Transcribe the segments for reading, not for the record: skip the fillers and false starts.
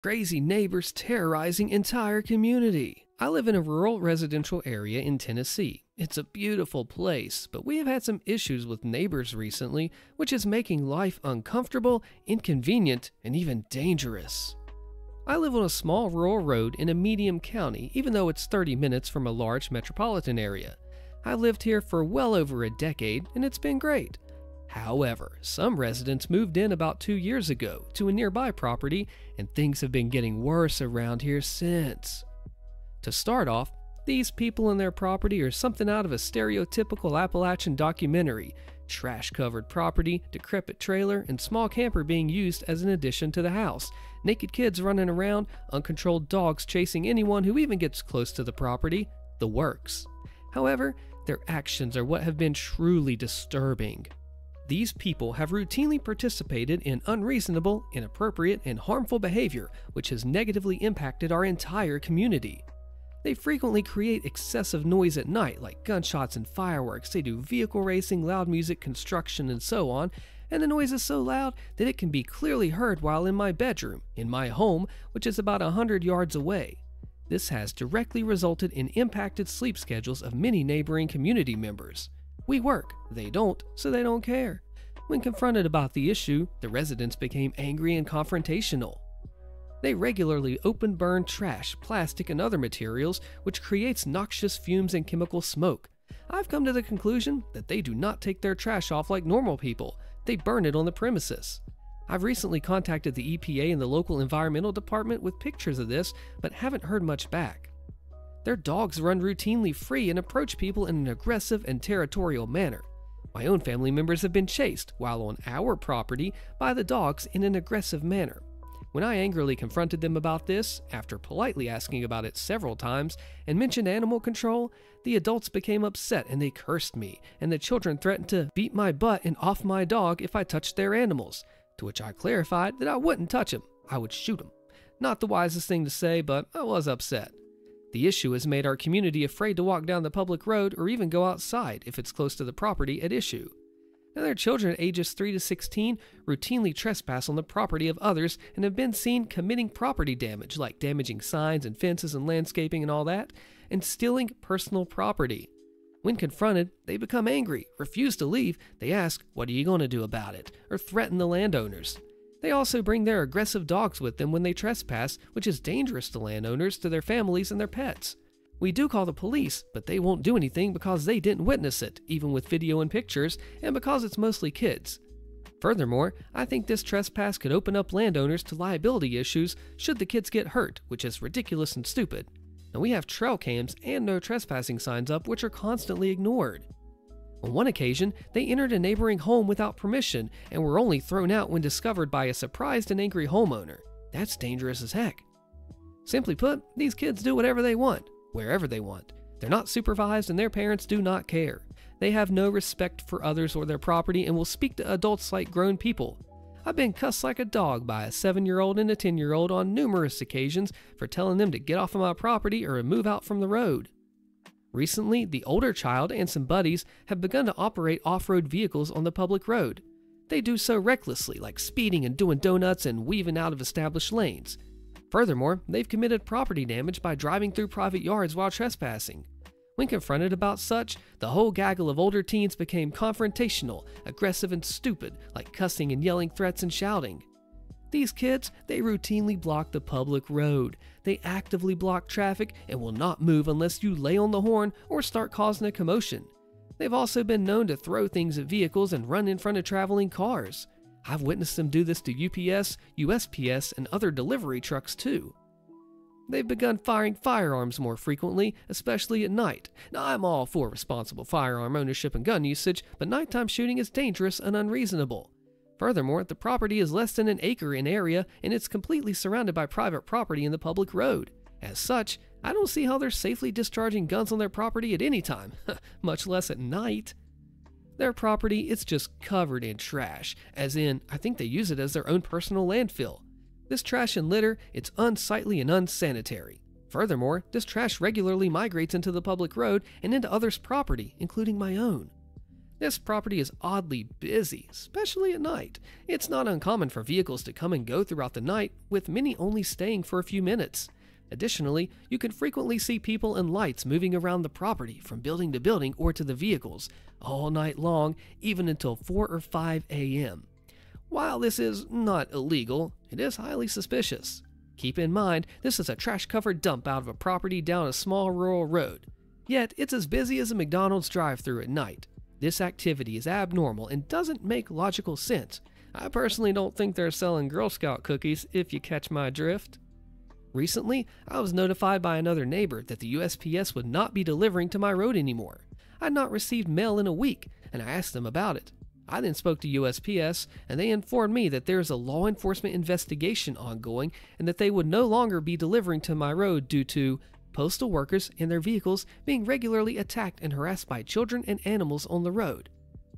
Crazy neighbors terrorizing entire community. I live in a rural residential area in Tennessee. It's a beautiful place, but we have had some issues with neighbors recently, which is making life uncomfortable, inconvenient, and even dangerous. I live on a small rural road in a medium county, even though it's 30 minutes from a large metropolitan area. I lived here for well over a decade, and it's been great. However, some residents moved in about 2 years ago to a nearby property, and things have been getting worse around here since. To start off, these people and their property are something out of a stereotypical Appalachian documentary. Trash-covered property, decrepit trailer, and small camper being used as an addition to the house. Naked kids running around, uncontrolled dogs chasing anyone who even gets close to the property. The works. However, their actions are what have been truly disturbing. These people have routinely participated in unreasonable, inappropriate, and harmful behavior, which has negatively impacted our entire community. They frequently create excessive noise at night, like gunshots and fireworks. They do vehicle racing, loud music, construction, and so on, and the noise is so loud that it can be clearly heard while in my bedroom, in my home, which is about 100 yards away. This has directly resulted in impacted sleep schedules of many neighboring community members. We work, they don't, so they don't care. When confronted about the issue, the residents became angry and confrontational. They regularly open burn trash, plastic, and other materials, which creates noxious fumes and chemical smoke. I've come to the conclusion that they do not take their trash off like normal people. They burn it on the premises. I've recently contacted the EPA and the local environmental department with pictures of this, but haven't heard much back. Their dogs run routinely free and approach people in an aggressive and territorial manner. My own family members have been chased, while on our property, by the dogs in an aggressive manner. When I angrily confronted them about this, after politely asking about it several times, and mentioned animal control, the adults became upset and they cursed me, and the children threatened to beat my butt and off my dog if I touched their animals, to which I clarified that I wouldn't touch him, I would shoot him. Not the wisest thing to say, but I was upset. The issue has made our community afraid to walk down the public road or even go outside if it's close to the property at issue. Now, their children ages 3 to 16 routinely trespass on the property of others and have been seen committing property damage, like damaging signs and fences and landscaping and all that, and stealing personal property. When confronted, they become angry, refuse to leave. They ask, "What are you going to do about it?" or threaten the landowners. They also bring their aggressive dogs with them when they trespass, which is dangerous to landowners, to their families, and their pets. We do call the police, but they won't do anything because they didn't witness it, even with video and pictures, and because it's mostly kids. Furthermore, I think this trespass could open up landowners to liability issues should the kids get hurt, which is ridiculous and stupid. Now, we have trail cams and no trespassing signs up, which are constantly ignored. On one occasion, they entered a neighboring home without permission and were only thrown out when discovered by a surprised and angry homeowner. That's dangerous as heck. Simply put, these kids do whatever they want, wherever they want. They're not supervised and their parents do not care. They have no respect for others or their property and will speak to adults like grown people. I've been cussed like a dog by a 7-year-old and a 10-year-old on numerous occasions for telling them to get off of my property or move out from the road. Recently, the older child and some buddies have begun to operate off-road vehicles on the public road. They do so recklessly, like speeding and doing donuts and weaving out of established lanes. Furthermore, they've committed property damage by driving through private yards while trespassing. When confronted about such, the whole gaggle of older teens became confrontational, aggressive, and stupid, like cussing and yelling threats and shouting. These kids, they routinely block the public road. They actively block traffic and will not move unless you lay on the horn or start causing a commotion. They've also been known to throw things at vehicles and run in front of traveling cars. I've witnessed them do this to UPS, USPS, and other delivery trucks too. They've begun firing firearms more frequently, especially at night. Now, I'm all for responsible firearm ownership and gun usage, but nighttime shooting is dangerous and unreasonable. Furthermore, the property is less than an acre in area, and it's completely surrounded by private property in the public road. As such, I don't see how they're safely discharging guns on their property at any time, much less at night. Their property is just covered in trash, as in, I think they use it as their own personal landfill. This trash and litter, it's unsightly and unsanitary. Furthermore, this trash regularly migrates into the public road and into others' property, including my own. This property is oddly busy, especially at night. It's not uncommon for vehicles to come and go throughout the night, with many only staying for a few minutes. Additionally, you can frequently see people and lights moving around the property from building to building or to the vehicles, all night long, even until 4 or 5 a.m. While this is not illegal, it is highly suspicious. Keep in mind, this is a trash-covered dump out of a property down a small rural road. Yet, it's as busy as a McDonald's drive-thru at night. This activity is abnormal and doesn't make logical sense. I personally don't think they're selling Girl Scout cookies, if you catch my drift. Recently, I was notified by another neighbor that the USPS would not be delivering to my road anymore. I had not received mail in a week, and I asked them about it. I then spoke to USPS, and they informed me that there is a law enforcement investigation ongoing and that they would no longer be delivering to my road due to postal workers and their vehicles being regularly attacked and harassed by children and animals on the road.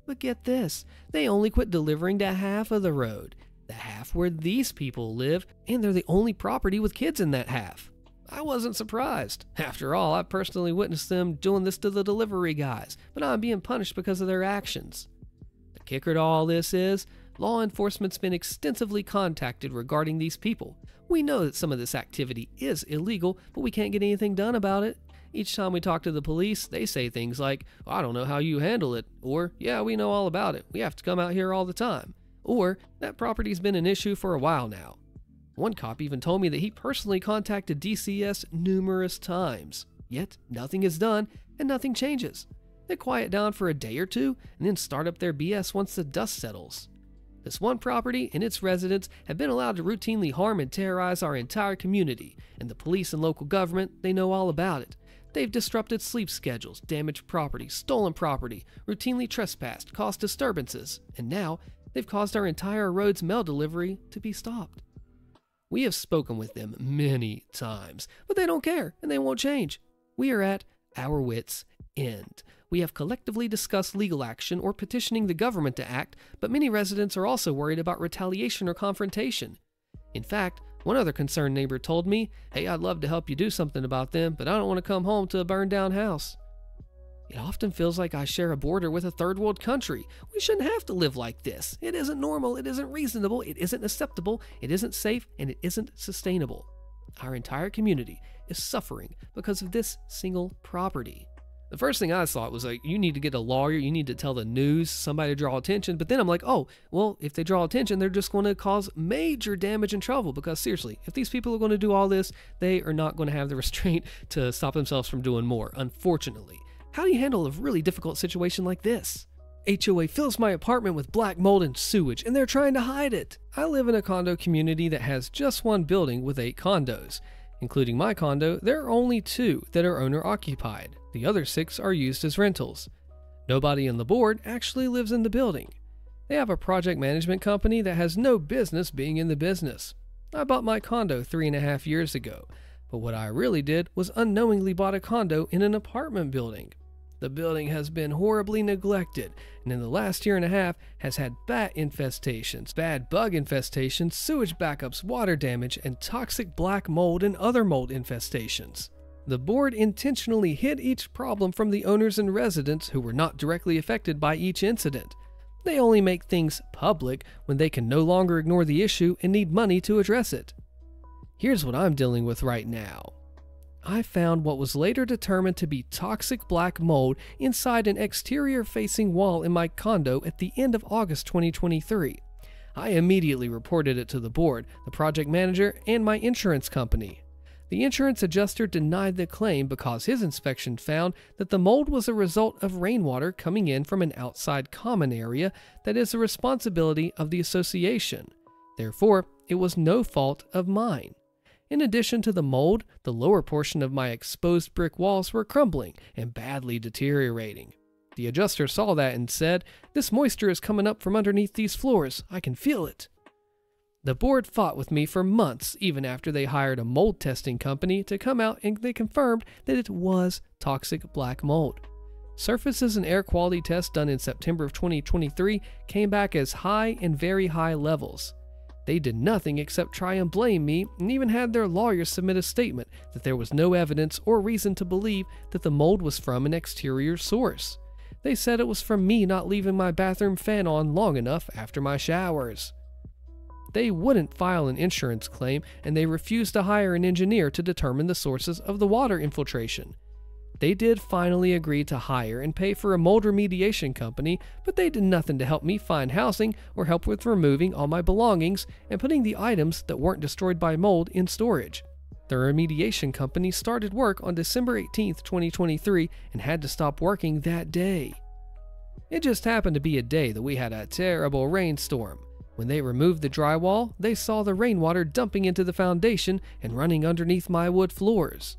But get this, they only quit delivering to half of the road, the half where these people live, and they're the only property with kids in that half. I wasn't surprised. After all, I personally witnessed them doing this to the delivery guys, but I'm being punished because of their actions. The kicker to all this is, law enforcement's been extensively contacted regarding these people. We know that some of this activity is illegal, but we can't get anything done about it. Each time we talk to the police, they say things like, "I don't know how you handle it," or "Yeah, we know all about it. We have to come out here all the time," or "That property's been an issue for a while now." One cop even told me that he personally contacted DCS numerous times, yet nothing is done and nothing changes. They quiet down for a day or two and then start up their BS once the dust settles. This one property and its residents have been allowed to routinely harm and terrorize our entire community, and the police and local government, they know all about it. They've disrupted sleep schedules, damaged property, stolen property, routinely trespassed, caused disturbances, and now they've caused our entire road's mail delivery to be stopped. We have spoken with them many times, but they don't care and they won't change. We are at our wits' end. We have collectively discussed legal action or petitioning the government to act, but many residents are also worried about retaliation or confrontation. In fact, one other concerned neighbor told me, "Hey, I'd love to help you do something about them, but I don't want to come home to a burned down house." It often feels like I share a border with a third world country. We shouldn't have to live like this. It isn't normal, it isn't reasonable, it isn't acceptable, it isn't safe, and it isn't sustainable. Our entire community is suffering because of this single property. The first thing I thought was like, you need to get a lawyer, you need to tell the news, somebody to draw attention. But then I'm like, oh, well, if they draw attention, they're just going to cause major damage and trouble. Because seriously, if these people are going to do all this, they are not going to have the restraint to stop themselves from doing more, unfortunately. How do you handle a really difficult situation like this? HOA fills my apartment with black mold and sewage, and they're trying to hide it. I live in a condo community that has just one building with 8 condos. Including my condo, there are only 2 that are owner-occupied. The other 6 are used as rentals. Nobody on the board actually lives in the building. They have a project management company that has no business being in the business. I bought my condo 3.5 years ago, but what I really did was unknowingly bought a condo in an apartment building. The building has been horribly neglected, and in the last 1.5 years has had bat infestations, bad bug infestations, sewage backups, water damage, and toxic black mold and other mold infestations. The board intentionally hid each problem from the owners and residents who were not directly affected by each incident. They only make things public when they can no longer ignore the issue and need money to address it. Here's what I'm dealing with right now. I found what was later determined to be toxic black mold inside an exterior-facing wall in my condo at the end of August 2023. I immediately reported it to the board, the project manager, and my insurance company. The insurance adjuster denied the claim because his inspection found that the mold was a result of rainwater coming in from an outside common area that is the responsibility of the association. Therefore, it was no fault of mine. In addition to the mold, the lower portion of my exposed brick walls were crumbling and badly deteriorating. The adjuster saw that and said, "This moisture is coming up from underneath these floors. I can feel it." The board fought with me for months, even after they hired a mold testing company to come out and they confirmed that it was toxic black mold. Surfaces and air quality tests done in September of 2023 came back as high and very high levels. They did nothing except try and blame me, and even had their lawyers submit a statement that there was no evidence or reason to believe that the mold was from an exterior source. They said it was from me not leaving my bathroom fan on long enough after my showers. They wouldn't file an insurance claim, and they refused to hire an engineer to determine the sources of the water infiltration. They did finally agree to hire and pay for a mold remediation company, but they did nothing to help me find housing or help with removing all my belongings and putting the items that weren't destroyed by mold in storage. The remediation company started work on December 18, 2023 and had to stop working that day. It just happened to be a day that we had a terrible rainstorm. When they removed the drywall, they saw the rainwater dumping into the foundation and running underneath my wood floors.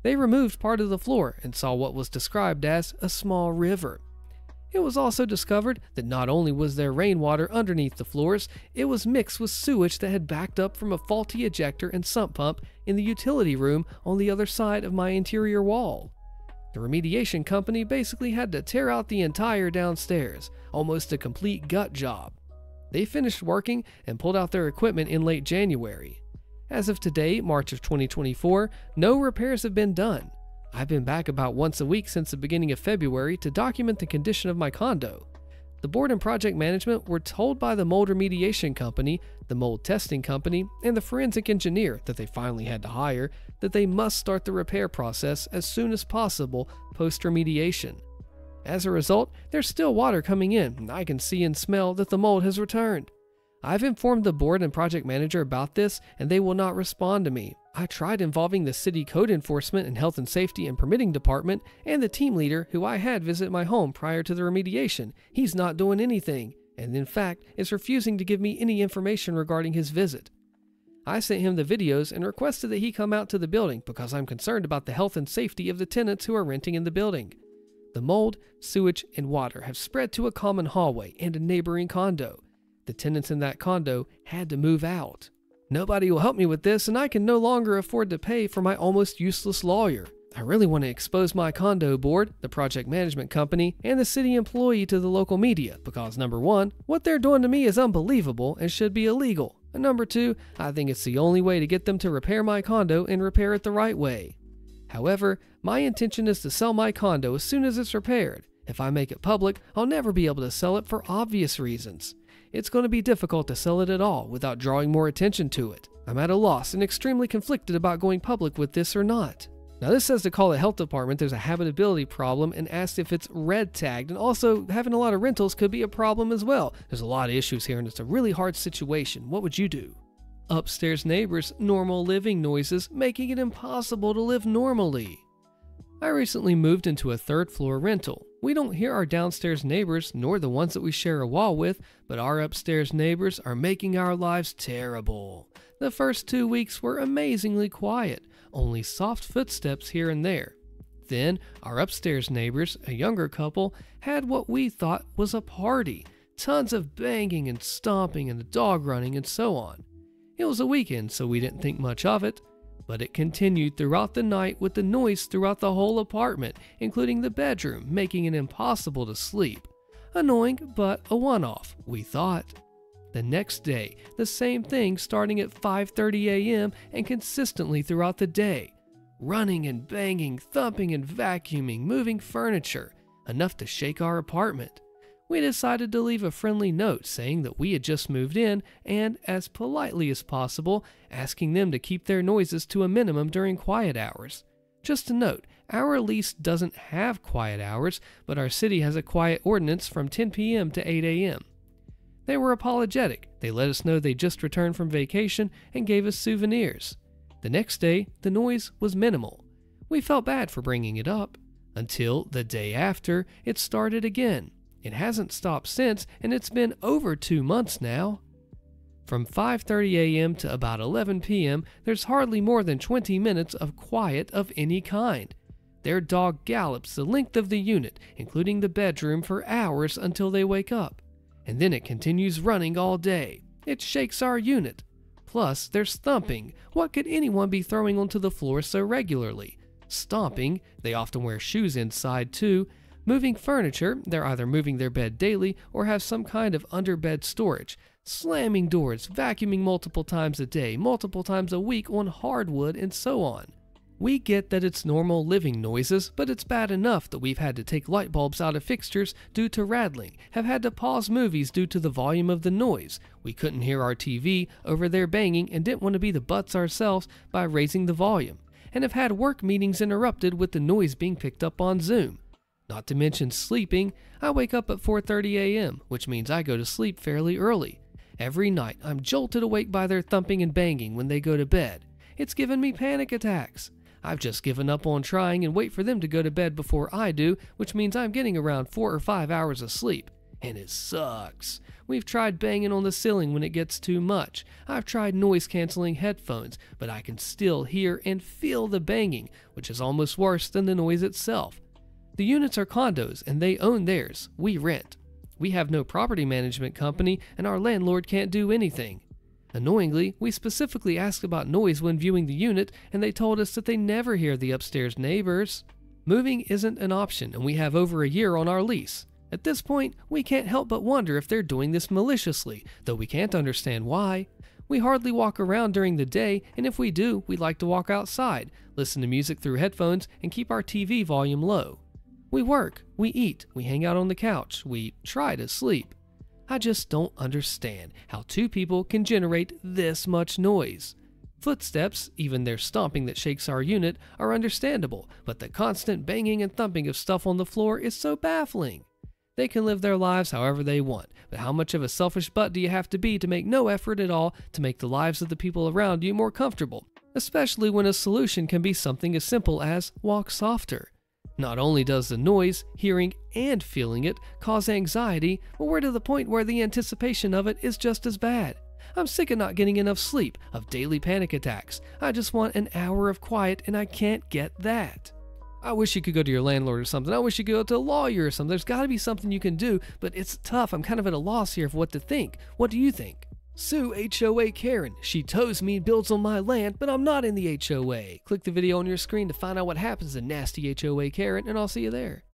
They removed part of the floor and saw what was described as a small river. It was also discovered that not only was there rainwater underneath the floors, it was mixed with sewage that had backed up from a faulty ejector and sump pump in the utility room on the other side of my interior wall. The remediation company basically had to tear out the entire downstairs, almost a complete gut job. They finished working and pulled out their equipment in late January. As of today, March of 2024, no repairs have been done. I've been back about once a week since the beginning of February to document the condition of my condo. The board and project management were told by the mold remediation company, the mold testing company, and the forensic engineer that they finally had to hire that they must start the repair process as soon as possible post-remediation. As a result, there's still water coming in, and I can see and smell that the mold has returned. I've informed the board and project manager about this, and they will not respond to me. I tried involving the city code enforcement and health and safety and permitting department and the team leader who I had visit my home prior to the remediation. He's not doing anything, and in fact is refusing to give me any information regarding his visit. I sent him the videos and requested that he come out to the building because I'm concerned about the health and safety of the tenants who are renting in the building. The mold, sewage, and water have spread to a common hallway and a neighboring condo. The tenants in that condo had to move out. Nobody will help me with this, and I can no longer afford to pay for my almost useless lawyer. I really want to expose my condo board, the project management company, and the city employee to the local media because number one, what they're doing to me is unbelievable and should be illegal. And number two, I think it's the only way to get them to repair my condo and repair it the right way. However, my intention is to sell my condo as soon as it's repaired. If I make it public, I'll never be able to sell it for obvious reasons. It's going to be difficult to sell it at all without drawing more attention to it. I'm at a loss and extremely conflicted about going public with this or not. Now this says to call the health department there's a habitability problem and asked if it's red tagged, and also having a lot of rentals could be a problem as well. There's a lot of issues here and it's a really hard situation. What would you do? Upstairs neighbors' normal living noises making it impossible to live normally. I recently moved into a third-floor rental. We don't hear our downstairs neighbors, nor the ones that we share a wall with, but our upstairs neighbors are making our lives terrible. The first 2 weeks were amazingly quiet, only soft footsteps here and there. Then, our upstairs neighbors, a younger couple, had what we thought was a party. Tons of banging and stomping and dog running and so on. It was a weekend, so we didn't think much of it. But it continued throughout the night with the noise throughout the whole apartment, including the bedroom, making it impossible to sleep. Annoying, but a one-off, we thought. The next day, the same thing starting at 5:30 a.m. and consistently throughout the day. Running and banging, thumping and vacuuming, moving furniture, enough to shake our apartment. We decided to leave a friendly note saying that we had just moved in and, as politely as possible, asking them to keep their noises to a minimum during quiet hours. Just a note, our lease doesn't have quiet hours, but our city has a quiet ordinance from 10 p.m. to 8 a.m. They were apologetic. They let us know they just returned from vacation and gave us souvenirs. The next day, the noise was minimal. We felt bad for bringing it up. Until the day after, it started again. It hasn't stopped since, and it's been over 2 months now. From 5:30 a.m. to about 11 p.m., there's hardly more than 20 minutes of quiet of any kind. Their dog gallops the length of the unit, including the bedroom, for hours until they wake up. And then it continues running all day. It shakes our unit. Plus, there's thumping. What could anyone be throwing onto the floor so regularly? Stomping. They often wear shoes inside too. Moving furniture, they're either moving their bed daily or have some kind of underbed storage. Slamming doors, vacuuming multiple times a day, multiple times a week on hardwood, and so on. We get that it's normal living noises, but it's bad enough that we've had to take light bulbs out of fixtures due to rattling, have had to pause movies due to the volume of the noise. We couldn't hear our TV over there banging and didn't want to be the butts ourselves by raising the volume, and have had work meetings interrupted with the noise being picked up on Zoom. Not to mention sleeping. I wake up at 4:30 a.m., which means I go to sleep fairly early. Every night I'm jolted awake by their thumping and banging when they go to bed. It's given me panic attacks. I've just given up on trying and wait for them to go to bed before I do, which means I'm getting around 4 or 5 hours of sleep. And it sucks. We've tried banging on the ceiling when it gets too much. I've tried noise-canceling headphones, but I can still hear and feel the banging, which is almost worse than the noise itself. The units are condos and they own theirs. We rent. We have no property management company and our landlord can't do anything. Annoyingly, we specifically asked about noise when viewing the unit and they told us that they never hear the upstairs neighbors. Moving isn't an option and we have over a year on our lease. At this point, we can't help but wonder if they're doing this maliciously, though we can't understand why. We hardly walk around during the day, and if we do, we like to walk outside, listen to music through headphones, and keep our TV volume low. We work, we eat, we hang out on the couch, we try to sleep. I just don't understand how two people can generate this much noise. Footsteps, even their stomping that shakes our unit, are understandable, but the constant banging and thumping of stuff on the floor is so baffling. They can live their lives however they want, but how much of a selfish butt do you have to be to make no effort at all to make the lives of the people around you more comfortable, especially when a solution can be something as simple as walk softer. Not only does the noise, hearing, and feeling it cause anxiety, but we're to the point where the anticipation of it is just as bad. I'm sick of not getting enough sleep, of daily panic attacks. I just want an hour of quiet and I can't get that. I wish you could go to your landlord or something. I wish you could go to a lawyer or something. There's got to be something you can do, but it's tough. I'm kind of at a loss here of what to think. What do you think? Sue HOA Karen. She tows me and builds on my land, but I'm not in the HOA. Click the video on your screen to find out what happens to nasty HOA Karen, and I'll see you there.